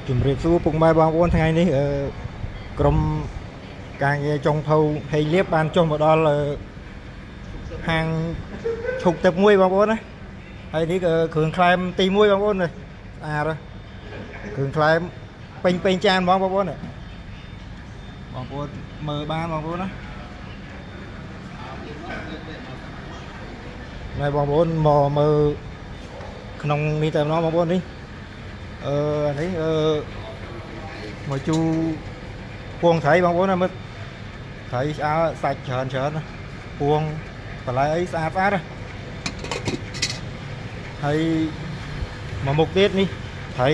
ជំរាបសួរពុកម៉ែបងប្អូនថ្ងៃនេះក្រុមការងារចុងភៅហេងលៀបបានចុះមកដល់ហាងឈុកទឹកមួយបងប្អូនណាហើយនេះគ្រឿងក្លែមទី1បងប្អូននេះស្អាតគ្រឿងក្លែមពេញចានបងប្អូនមើលបានបងប្អូនណាណែបងប្អូនមកមើលក្នុងនេះតែម្ដងបងប្អូននេះនេះមកជូពងត្រីបងប្អូនណាមើលត្រីស្អាតសាច់ច្រើនណាពងបន្លែអីស្អាតណាហើយមកមុខទៀតនេះត្រី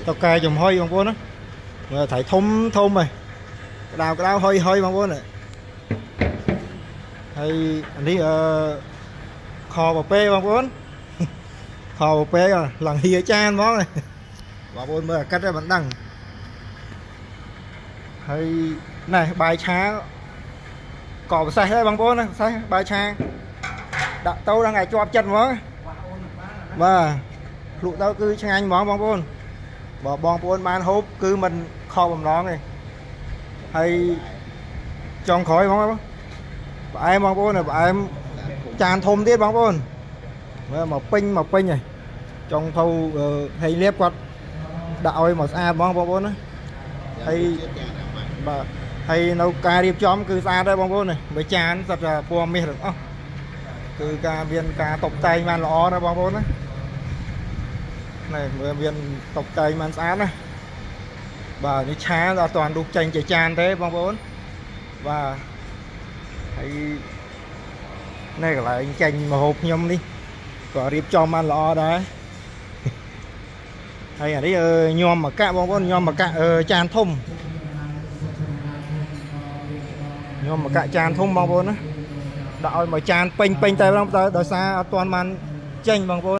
តកែចំហុយបងប្អូនណាមើលត្រីធំហើយក្តៅហុយបងប្អូនហើយនេះខបពេបងប្អូនខបពេឡើងហៀចានហ្មងបងប្អូនមើលអាកាត់មិនដឹងហើយណែបាយឆាក៏ពិសេសដែរបងប្អូនណាពិសេសបាយឆាដាក់ទៅដល់ថ្ងៃជាប់ចិត្តហ្មងបាទភ្លក់ទៅគឺឆ្ងាញ់ហ្មងបងប្អូនបើបងប្អូនបានហូបគឺមិនខកបំណងទេហើយចុងក្រោយបងប្អូនផ្អែមបងប្អូនផ្អែមចានធំទៀតបងប្អូនមើលមកពេញហើយចុងភៅហេងលៀបគាត់ដាក់ឲ្យមកស្អាតបងប្អូនណាហើយបាទហើយនៅការរៀបចំគឺស្អាតដែរបងប្អូនបើចានសិតតែពណ៌មាសទាំងអស់គឺការមានការតុបតែងបានល្អណាស់បងប្អូនណានេះមើលមានតុបតែងបានស្អាតណាបាទនេះឆាអត់ទាន់ដុសចេញជាចានទេបងប្អូនបាទហើយនេះកន្លែងចេញមកហូបខ្ញុំនេះក៏រៀបចំបានល្អដែរហើយអានេះញោមមកកាក់បងប្អូនញោមមកកាក់ចានធំញោមមកកាក់ចានធំបងប្អូនណាដាក់ឲ្យមកចានពេញតែម្ដងដោយសារអត់ទាន់បានចេញបងប្អូន